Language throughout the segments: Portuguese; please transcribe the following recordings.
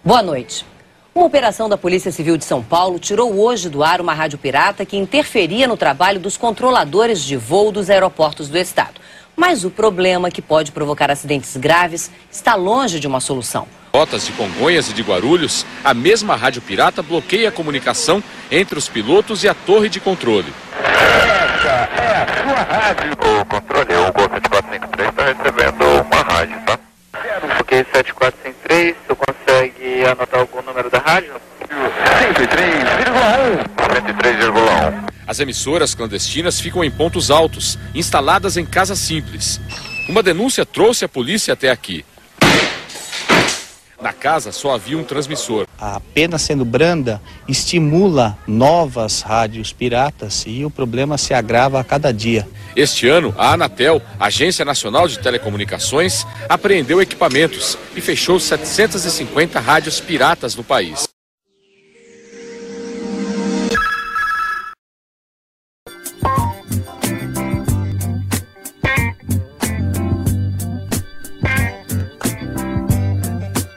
Boa noite. Uma operação da Polícia Civil de São Paulo tirou hoje do ar uma rádio pirata que interferia no trabalho dos controladores de voo dos aeroportos do estado. Mas o problema, que pode provocar acidentes graves, está longe de uma solução. Rotas de Congonhas e de Guarulhos, a mesma rádio pirata bloqueia a comunicação entre os pilotos e a torre de controle. Essa é a sua rádio. O controle, o Gol 7453 está recebendo uma rádio, tá? Ok, 7453, tu consegue anotar algum número da rádio? 103,1. 103,1. As emissoras clandestinas ficam em pontos altos, instaladas em casas simples. Uma denúncia trouxe a polícia até aqui. Na casa só havia um transmissor. A pena sendo branda estimula novas rádios piratas e o problema se agrava a cada dia. Este ano, a Anatel, Agência Nacional de Telecomunicações, apreendeu equipamentos e fechou 750 rádios piratas no país.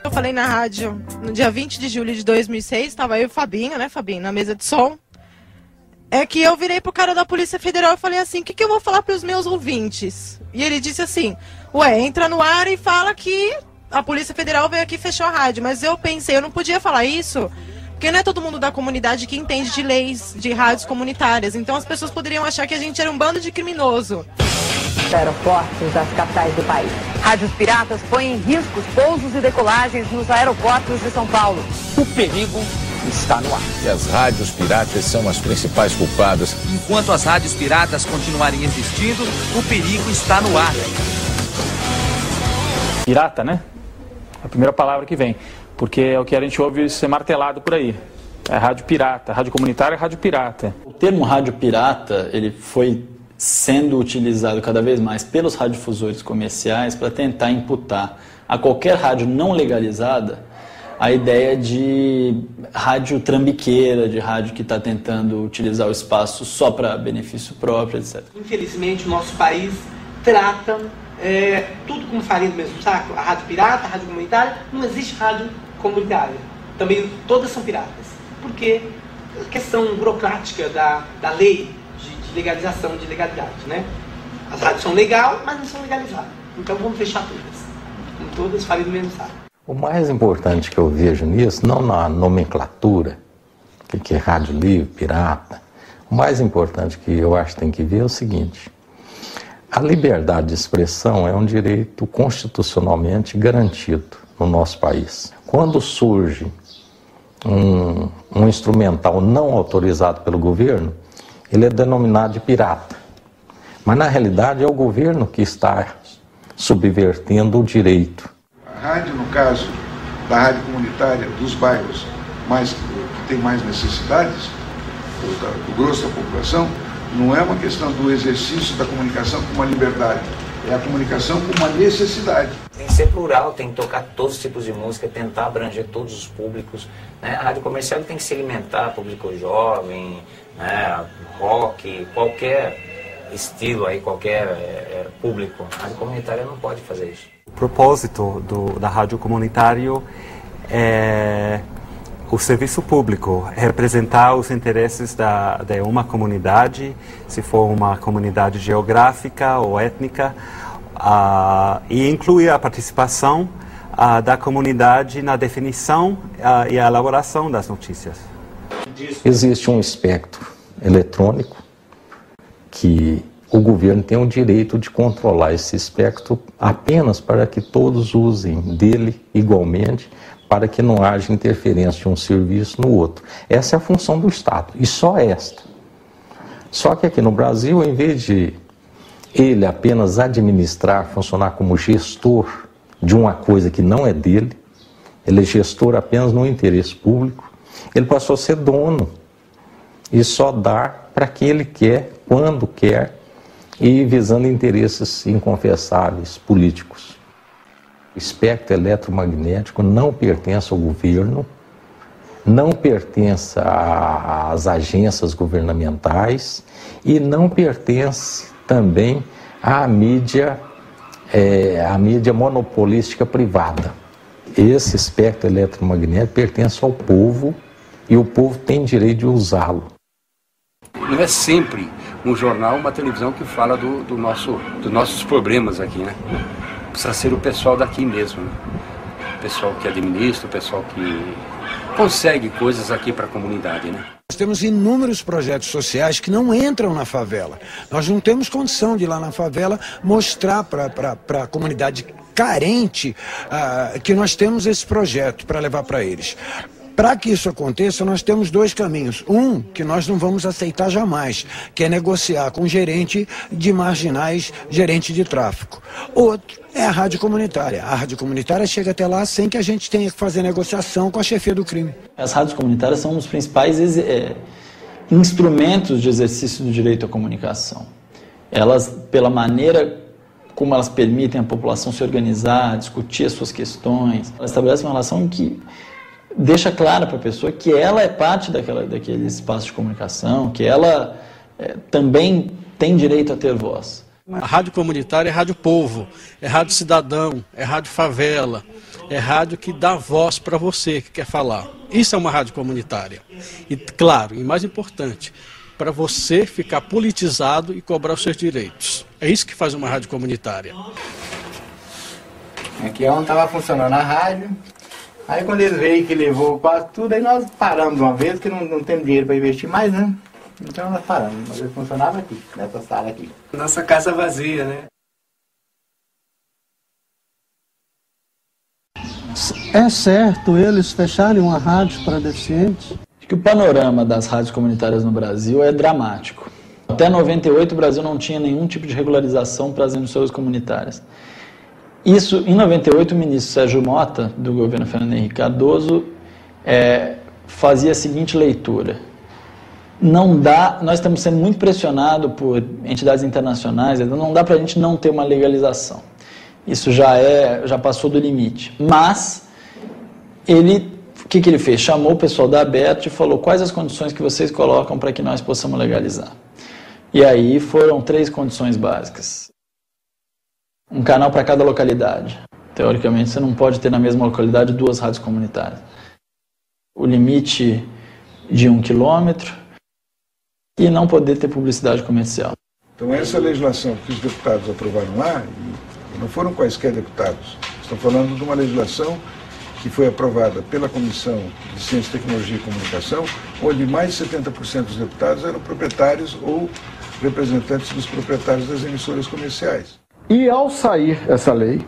Eu falei na rádio no dia 20 de julho de 2006, estava eu e o Fabinho, né, Fabinho, na mesa de som. É que eu virei pro cara da Polícia Federal e falei assim, o que eu vou falar pros meus ouvintes? E ele disse assim, ué, entra no ar e fala que a Polícia Federal veio aqui e fechou a rádio. Mas eu pensei, eu não podia falar isso, porque não é todo mundo da comunidade que entende de leis de rádios comunitárias. Então as pessoas poderiam achar que a gente era um bando de criminoso. Aeroportos das capitais do país. Rádios piratas põem em risco os pousos e decolagens nos aeroportos de São Paulo. O perigo está no ar. E as rádios piratas são as principais culpadas. Enquanto as rádios piratas continuarem existindo, o perigo está no ar. Pirata, né? É a primeira palavra que vem. Porque é o que a gente ouve ser martelado por aí. É rádio pirata. Rádio comunitária é rádio pirata. O termo rádio pirata, ele foi sendo utilizado cada vez mais pelos radiodifusores comerciais para tentar imputar a qualquer rádio não legalizada a ideia de rádio trambiqueira, de rádio que está tentando utilizar o espaço só para benefício próprio, etc. Infelizmente, o nosso país trata tudo como farinha do mesmo saco. A rádio pirata, a rádio comunitária, não existe rádio comunitária. Também todas são piratas. Porque a questão burocrática da lei de legalização, de legalidade, né? As rádios são legais, mas não são legalizadas. Então vamos fechar todas. Com todas farinha do mesmo saco. O mais importante que eu vejo nisso, não na nomenclatura, que é rádio livre, pirata, o mais importante que eu acho que tem que ver é o seguinte: a liberdade de expressão é um direito constitucionalmente garantido no nosso país. Quando surge um instrumental não autorizado pelo governo, ele é denominado de pirata. Mas na realidade é o governo que está subvertendo o direito. A rádio, no caso da rádio comunitária dos bairros que tem mais necessidades, do grosso da população, não é uma questão do exercício da comunicação como uma liberdade, é a comunicação como uma necessidade. Tem que ser plural, tem que tocar todos os tipos de música, tentar abranger todos os públicos, né? A rádio comercial tem que se alimentar, público jovem, né? Rock, qualquer estilo aí, qualquer público. A rádio comunitária não pode fazer isso. O propósito da rádio comunitária é o serviço público, representar os interesses de uma comunidade, se for uma comunidade geográfica ou étnica, e incluir a participação da comunidade na definição e a elaboração das notícias. Existe um espectro eletrônico que o governo tem o direito de controlar esse espectro apenas para que todos usem dele igualmente, para que não haja interferência de um serviço no outro. Essa é a função do Estado, e só esta. Só que aqui no Brasil, em vez de ele apenas administrar, funcionar como gestor de uma coisa que não é dele, ele é gestor apenas no interesse público, ele passou a ser dono e só dar para quem ele quer, quando quer, e visando interesses inconfessáveis políticos. O espectro eletromagnético não pertence ao governo, não pertence às agências governamentais e não pertence também à mídia monopolística privada. esse espectro eletromagnético pertence ao povo e o povo tem direito de usá-lo. Não é sempre um jornal, uma televisão que fala dos nossos problemas aqui, né? Precisa ser o pessoal daqui mesmo, né? O pessoal que administra, o pessoal que consegue coisas aqui para a comunidade, né? Nós temos inúmeros projetos sociais que não entram na favela. Nós não temos condição de ir lá na favela mostrar para a comunidade carente que nós temos esse projeto para levar para eles. Para que isso aconteça, nós temos dois caminhos. Um, que nós não vamos aceitar jamais, que é negociar com gerente de marginais, gerente de tráfico. Outro é a rádio comunitária. A rádio comunitária chega até lá sem que a gente tenha que fazer negociação com a chefia do crime. As rádios comunitárias são um dos principais instrumentos de exercício do direito à comunicação. Elas, pela maneira como elas permitem a população se organizar, discutir as suas questões, elas estabelecem uma relação em que deixa claro para a pessoa que ela é parte daquele espaço de comunicação, que ela também tem direito a ter voz. A rádio comunitária é rádio povo, é rádio cidadão, é rádio favela, é rádio que dá voz para você que quer falar. Isso é uma rádio comunitária. E claro, e mais importante, para você ficar politizado e cobrar os seus direitos. É isso que faz uma rádio comunitária. Aqui é onde estava funcionando a rádio. Aí quando eles veio que levou quase tudo, aí nós paramos uma vez, que não temos dinheiro para investir mais, né? Então nós paramos, mas ele funcionava aqui, nessa sala aqui. Nossa casa vazia, né? É certo eles fecharem uma rádio para deficientes? Acho que o panorama das rádios comunitárias no Brasil é dramático. Até 98 o Brasil não tinha nenhum tipo de regularização para as emissoras comunitárias. Isso, em 98, o ministro Sérgio Mota, do governo Fernando Henrique Cardoso, fazia a seguinte leitura. Não dá, nós estamos sendo muito pressionados por entidades internacionais, não dá para a gente não ter uma legalização. Isso já passou do limite. Mas, o que ele fez? Chamou o pessoal da ABET e falou quais as condições que vocês colocam para que nós possamos legalizar. E aí foram 3 condições básicas. Um canal para cada localidade. Teoricamente, você não pode ter na mesma localidade 2 rádios comunitárias. O limite de 1 quilômetro e não poder ter publicidade comercial. Então essa legislação que os deputados aprovaram lá, e não foram quaisquer deputados, estão falando de uma legislação que foi aprovada pela Comissão de Ciência, Tecnologia e Comunicação, onde mais de 70% dos deputados eram proprietários ou representantes dos proprietários das emissoras comerciais. E ao sair essa lei,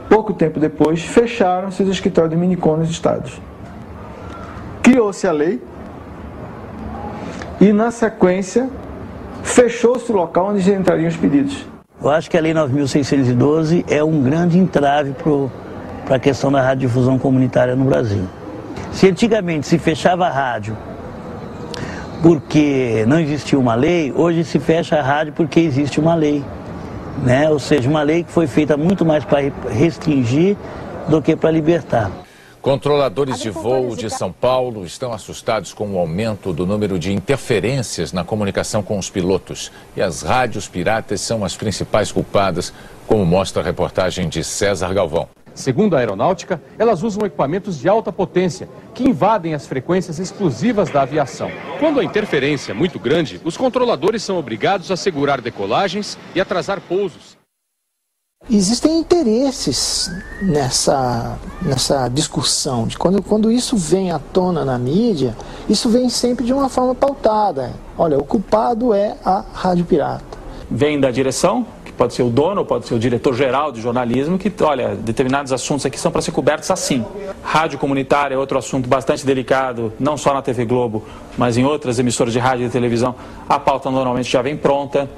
pouco tempo depois, fecharam-se os escritórios de minicom nos estados. Criou-se a lei e, na sequência, fechou-se o local onde entrariam os pedidos. Eu acho que a Lei 9.612 é um grande entrave para a questão da radiodifusão comunitária no Brasil. Se antigamente se fechava a rádio porque não existia uma lei, hoje se fecha a rádio porque existe uma lei. Né? Ou seja, uma lei que foi feita muito mais para restringir do que para libertar. Controladores de voo de São Paulo estão assustados com o aumento do número de interferências na comunicação com os pilotos. E as rádios piratas são as principais culpadas, como mostra a reportagem de César Galvão. Segundo a aeronáutica, elas usam equipamentos de alta potência, que invadem as frequências exclusivas da aviação. Quando a interferência é muito grande, os controladores são obrigados a segurar decolagens e atrasar pousos. Existem interesses nessa discussão. De quando isso vem à tona na mídia, isso vem sempre de uma forma pautada. Olha, o culpado é a rádio pirata. Vem da direção, que pode ser o dono, pode ser o diretor-geral de jornalismo, que, olha, determinados assuntos aqui são para ser cobertos assim. Rádio comunitária é outro assunto bastante delicado, não só na TV Globo, mas em outras emissoras de rádio e televisão. A pauta normalmente já vem pronta,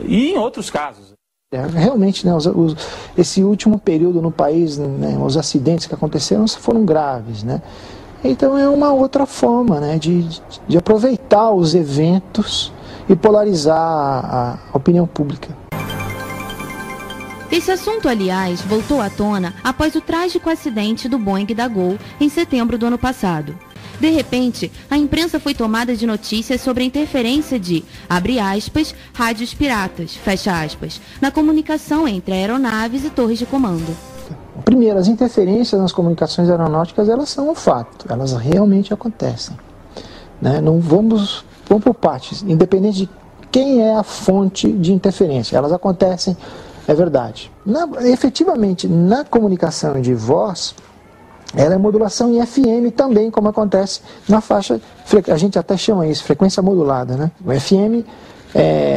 e em outros casos. Realmente, né, esse último período no país, né, os acidentes que aconteceram foram graves, né? Então é uma outra forma, né, de aproveitar os eventos e polarizar a opinião pública. Esse assunto, aliás, voltou à tona após o trágico acidente do Boeing da Gol em setembro do ano passado. De repente, a imprensa foi tomada de notícias sobre a interferência de, abre aspas, rádios piratas, fecha aspas, na comunicação entre aeronaves e torres de comando. Primeiro, as interferências nas comunicações aeronáuticas, elas são um fato, elas realmente acontecem. Né? Não vamos por partes, independente de quem é a fonte de interferência, elas acontecem, é verdade. Efetivamente, na comunicação de voz, ela é modulação em FM também, como acontece na faixa, a gente até chama isso, frequência modulada, né? O FM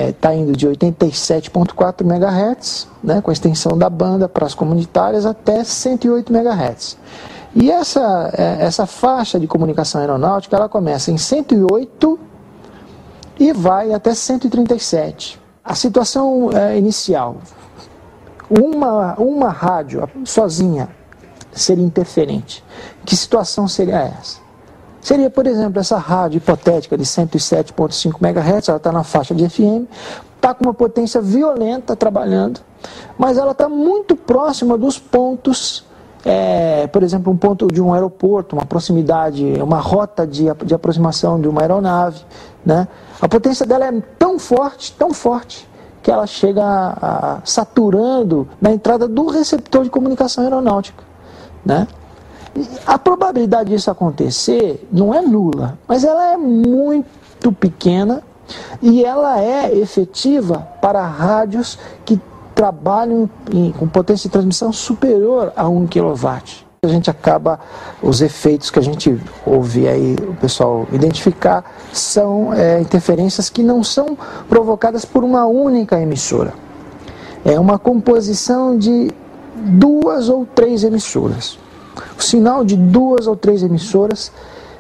está indo de 87,4 MHz, né, com a extensão da banda para as comunitárias até 108 MHz. E essa faixa de comunicação aeronáutica, ela começa em 108 e vai até 137. A situação inicial, uma rádio sozinha seria interferente. Que situação seria essa? Seria, por exemplo, essa rádio hipotética de 107,5 MHz, ela está na faixa de FM, está com uma potência violenta trabalhando, mas ela está muito próxima dos pontos, por exemplo, um ponto de um aeroporto, uma proximidade, uma rota de aproximação de uma aeronave, né? A potência dela é tão forte, que ela chega saturando na entrada do receptor de comunicação aeronáutica, né? A probabilidade disso acontecer não é nula, mas ela é muito pequena e ela é efetiva para rádios que trabalham com potência de transmissão superior a 1 kW. A gente acaba, os efeitos que a gente ouve aí o pessoal identificar são interferências que não são provocadas por uma única emissora. É uma composição de 2 ou 3 emissoras. O sinal de 2 ou 3 emissoras,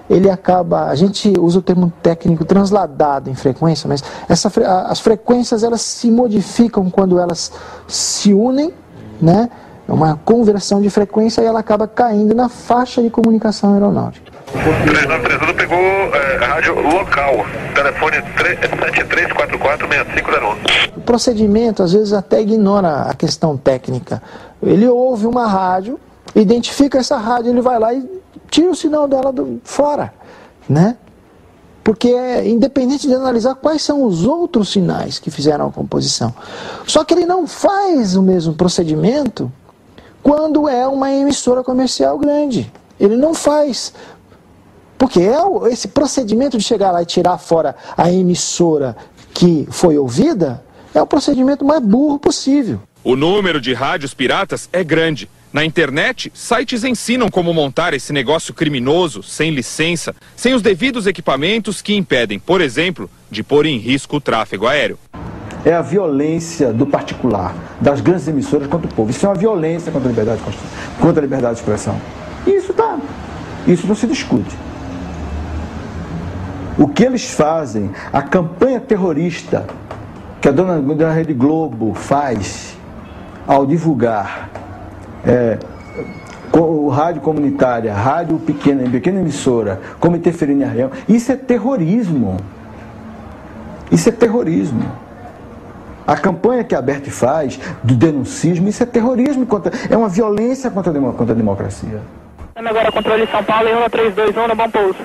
ele acaba, a gente usa o termo técnico transladado em frequência, mas as frequências elas se modificam quando elas se unem, né? É uma conversão de frequência e ela acaba caindo na faixa de comunicação aeronáutica. 3931 pegou rádio local, telefone 73446501. O procedimento às vezes até ignora a questão técnica. Ele ouve uma rádio, identifica essa rádio, ele vai lá e tira o sinal dela fora, né? Porque é independente de analisar quais são os outros sinais que fizeram a composição. Só que ele não faz o mesmo procedimento quando é uma emissora comercial grande. Ele não faz. Porque esse procedimento de chegar lá e tirar fora a emissora que foi ouvida é o procedimento mais burro possível. O número de rádios piratas é grande. Na internet, sites ensinam como montar esse negócio criminoso, sem licença, sem os devidos equipamentos que impedem, por exemplo, de pôr em risco o tráfego aéreo. É a violência do particular, das grandes emissoras contra o povo. Isso é uma violência contra a liberdade de expressão. E isso não se discute. O que eles fazem, a campanha terrorista que a dona da Rede Globo faz ao divulgar o rádio comunitária, rádio pequena emissora, como interferir em região, isso é terrorismo. Isso é terrorismo. A campanha que a Aberte faz do denuncismo, isso é terrorismo, é uma violência contra a democracia. Agora controle São Paulo e 1321 no bom pouso.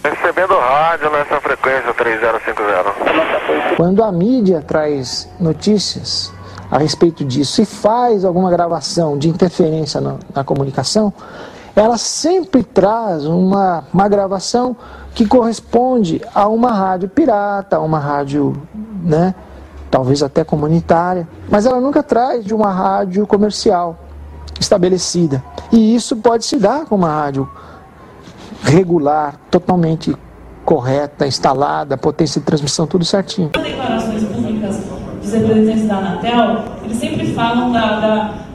Recebendo rádio nessa frequência 3050. Quando a mídia traz notícias a respeito disso e faz alguma gravação de interferência na comunicação, ela sempre traz uma gravação que corresponde a uma rádio pirata, a uma rádio, né, talvez até comunitária, mas ela nunca traz de uma rádio comercial estabelecida. E isso pode se dar com uma rádio regular, totalmente correta, instalada, potência de transmissão, tudo certinho. As declarações públicas dos representantes da Anatel, eles sempre falam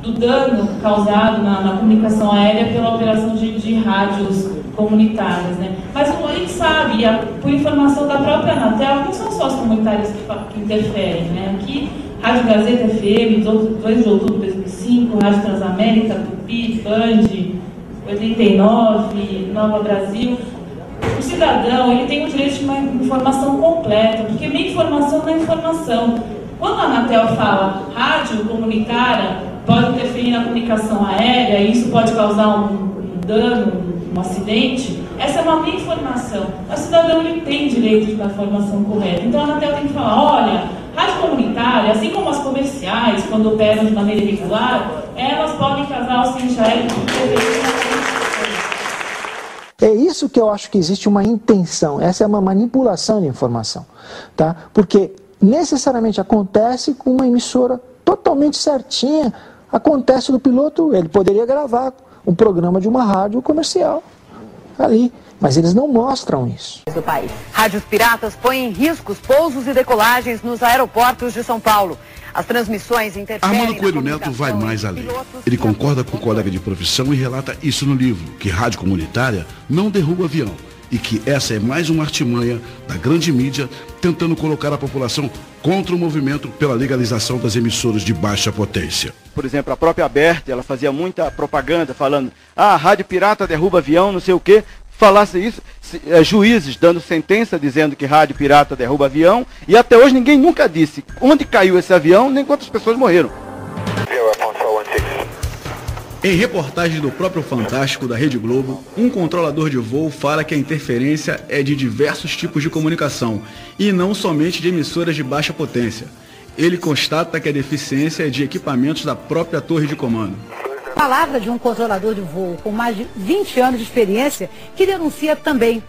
do dano causado na comunicação aérea pela operação de rádios comunitárias, né? Mas a gente sabe, por informação da própria Anatel, não são só as comunitárias que interferem, né? Aqui, Rádio Gazeta FM, 2 de outubro de 2005, Rádio Transamérica, Tupi, Band, 89, Nova Brasil. O cidadão, ele tem o direito de uma informação completa, porque meia informação não é informação. Quando a Anatel fala rádio comunitária pode interferir na comunicação aérea e isso pode causar um dano, um acidente, essa é uma meia informação. O cidadão, ele tem direito de uma informação correta. Então a Anatel tem que falar, olha, rádio comunitária, assim como as quando operam de maneira irregular, elas podem causar acidente aéreo por É isso que eu acho que existe uma intenção, essa é uma manipulação de informação, tá? Porque necessariamente acontece com uma emissora totalmente certinha, acontece do piloto, ele poderia gravar um programa de uma rádio comercial ali, mas eles não mostram isso. Do país. Rádios piratas põem em risco os pousos e decolagens nos aeroportos de São Paulo. As transmissões interferem. Armando Coelho Neto vai mais além. Ele concorda com o colega de profissão e relata isso no livro, que rádio comunitária não derruba avião e que essa é mais uma artimanha da grande mídia tentando colocar a população contra o movimento pela legalização das emissoras de baixa potência. Por exemplo, a própria Aberte, ela fazia muita propaganda falando, rádio pirata derruba avião, não sei o quê. Falasse isso, juízes dando sentença dizendo que rádio pirata derruba avião, e até hoje ninguém nunca disse onde caiu esse avião, nem quantas pessoas morreram. Em reportagem do próprio Fantástico da Rede Globo, um controlador de voo fala que a interferência é de diversos tipos de comunicação, e não somente de emissoras de baixa potência. Ele constata que a deficiência é de equipamentos da própria torre de comando. Palavra de um controlador de voo com mais de 20 anos de experiência, que denuncia também.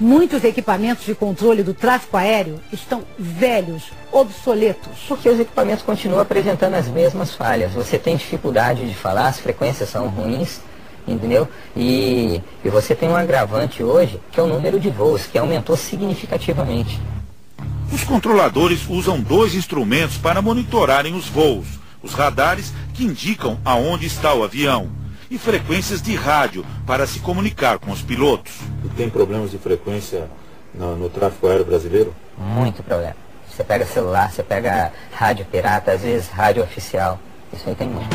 Muitos equipamentos de controle do tráfego aéreo estão velhos, obsoletos. Porque os equipamentos continuam apresentando as mesmas falhas. Você tem dificuldade de falar, as frequências são ruins, entendeu? E você tem um agravante hoje, que é o número de voos, que aumentou significativamente. Os controladores usam 2 instrumentos para monitorarem os voos. Os radares, que indicam aonde está o avião, e frequências de rádio para se comunicar com os pilotos. E tem problemas de frequência no tráfego aéreo brasileiro? Muito problema. Você pega celular, você pega rádio pirata, às vezes rádio oficial. Isso aí tem muito.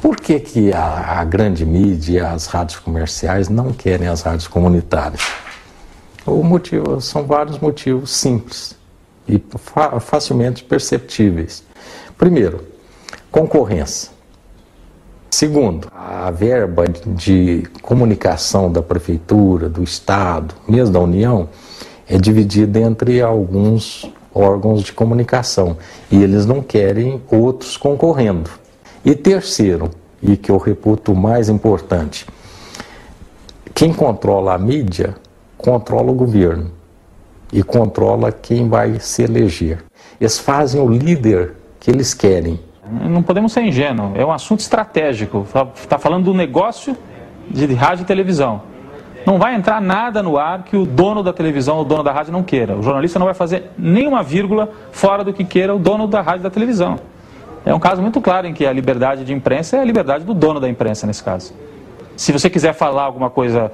Por que a grande mídia e as rádios comerciais não querem as rádios comunitárias? São vários motivos simples e facilmente perceptíveis. Primeiro, concorrência. Segundo, a verba de comunicação da prefeitura, do estado, mesmo da União, é dividida entre alguns órgãos de comunicação e eles não querem outros concorrendo. E terceiro, e que eu reputo mais importante, quem controla a mídia controla o governo e controla quem vai se eleger. Eles fazem o líder que eles querem. Não podemos ser ingênuos, é um assunto estratégico, está falando do negócio de rádio e televisão. Não vai entrar nada no ar que o dono da televisão, o dono da rádio não queira. O jornalista não vai fazer nenhuma vírgula fora do que queira o dono da rádio e da televisão. É um caso muito claro em que a liberdade de imprensa é a liberdade do dono da imprensa nesse caso. Se você quiser falar alguma coisa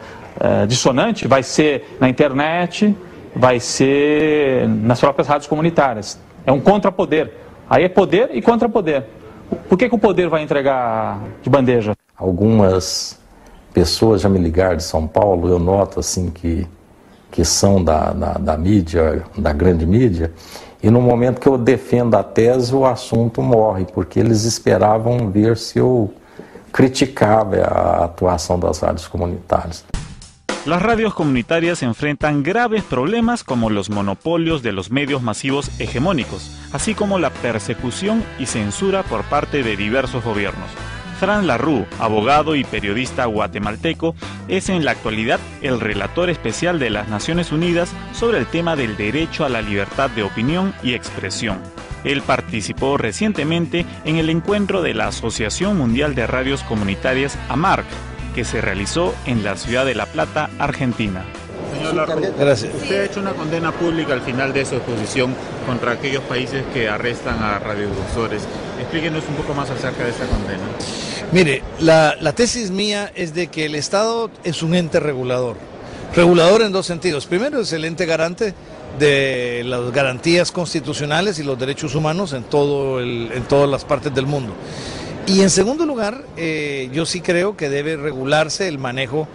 dissonante, vai ser na internet, vai ser nas próprias rádios comunitárias. É um contrapoder. Aí é poder e contrapoder. Por que o poder vai entregar de bandeja? Algumas pessoas já me ligaram de São Paulo, eu noto assim que são da mídia, da grande mídia, e no momento que eu defendo a tese, o assunto morre, porque eles esperavam ver se eu criticava a atuação das rádios comunitárias. Las radios comunitarias enfrentan graves problemas como los monopolios de los medios masivos hegemónicos, así como la persecución y censura por parte de diversos gobiernos. Fran Larrú, abogado y periodista guatemalteco, es en la actualidad el relator especial de las Naciones Unidas sobre el tema del derecho a la libertad de opinión y expresión. Él participó recientemente en el encuentro de la Asociación Mundial de Radios Comunitarias, AMARC, que se realizó en la ciudad de La Plata, Argentina. Señor Larrú, gracias. Usted ha hecho una condena pública al final de su exposición contra aquellos países que arrestan a radiodifusores. Explíquenos un poco más acerca de esta condena. Mire, la tesis mía es de que el Estado es un ente regulador. Regulador en dos sentidos. Primero, es el ente garante de las garantías constitucionales y los derechos humanos en todas las partes del mundo. Y en segundo lugar, yo sí creo que debe regularse el manejo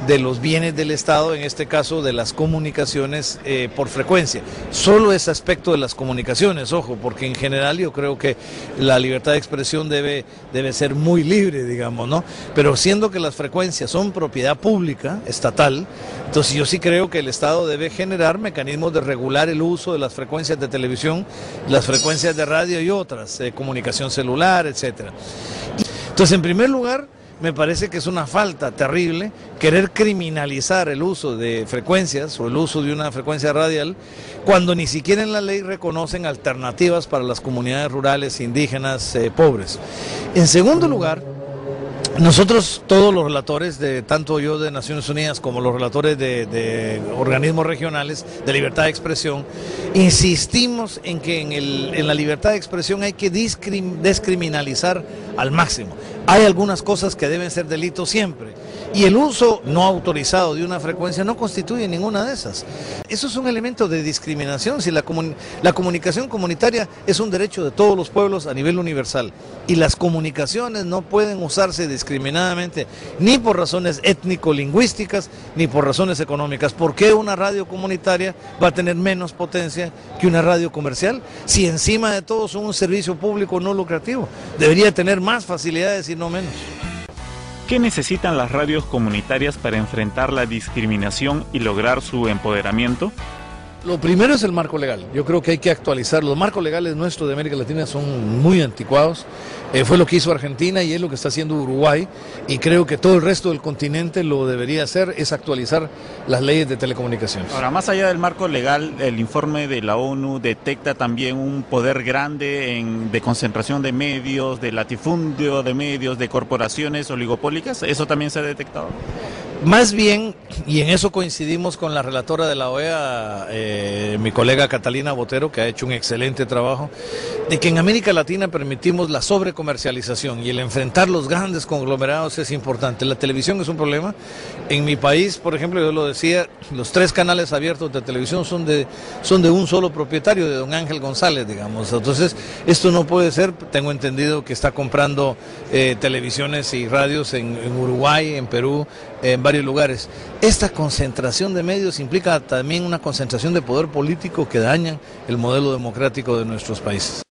de los bienes del Estado, en este caso de las comunicaciones por frecuencia. Solo ese aspecto de las comunicaciones, ojo, porque en general yo creo que la libertad de expresión debe ser muy libre, digamos, ¿no? Pero siendo que las frecuencias son propiedad pública, estatal, entonces yo sí creo que el Estado debe generar mecanismos de regular el uso de las frecuencias de televisión, las frecuencias de radio y otras, comunicación celular, etcétera. Entonces, en primer lugar, me parece que es una falta terrible querer criminalizar el uso de frecuencias o el uso de una frecuencia radial cuando ni siquiera en la ley reconocen alternativas para las comunidades rurales, indígenas, pobres. En segundo lugar, nosotros, todos los relatores, tanto yo de Naciones Unidas como los relatores de organismos regionales de libertad de expresión, insistimos en que en la libertad de expresión hay que descriminalizar al máximo. Hay algunas cosas que deben ser delitos siempre, y el uso no autorizado de una frecuencia no constituye ninguna de esas. Eso es un elemento de discriminación. Si la comunicación comunitaria es un derecho de todos los pueblos a nivel universal, y las comunicaciones no pueden usarse discriminadamente ni por razones étnico-lingüísticas ni por razones económicas. ¿Por qué una radio comunitaria va a tener menos potencia que una radio comercial si encima de todo son un servicio público no lucrativo? Debería tener más facilidades y no menos. ¿Qué necesitan las radios comunitarias para enfrentar la discriminación y lograr su empoderamiento? Lo primero es el marco legal. Yo creo que hay que actualizar. Los marcos legales nuestros de América Latina son muy anticuados. Fue lo que hizo Argentina y es lo que está haciendo Uruguay. Y creo que todo el resto del continente lo debería hacer, es actualizar las leyes de telecomunicaciones. Ahora, más allá del marco legal, el informe de la ONU detecta también un poder grande de concentración de medios, de latifundio de medios, de corporaciones oligopólicas. ¿Eso también se ha detectado? Más bien, y en eso coincidimos con la relatora de la OEA, mi colega Catalina Botero, que ha hecho un excelente trabajo, de que en América Latina permitimos la sobrecomercialización y el enfrentar los grandes conglomerados es importante. La televisión es un problema. En mi país, por ejemplo, yo lo decía, los 3 canales abiertos de televisión son de un solo propietario, de don Ángel González, digamos. Entonces, esto no puede ser. Tengo entendido que está comprando televisiones y radios en Uruguay, en Perú, en varios lugares. Esta concentración de medios implica también una concentración de poder político que daña el modelo democrático de nuestros países.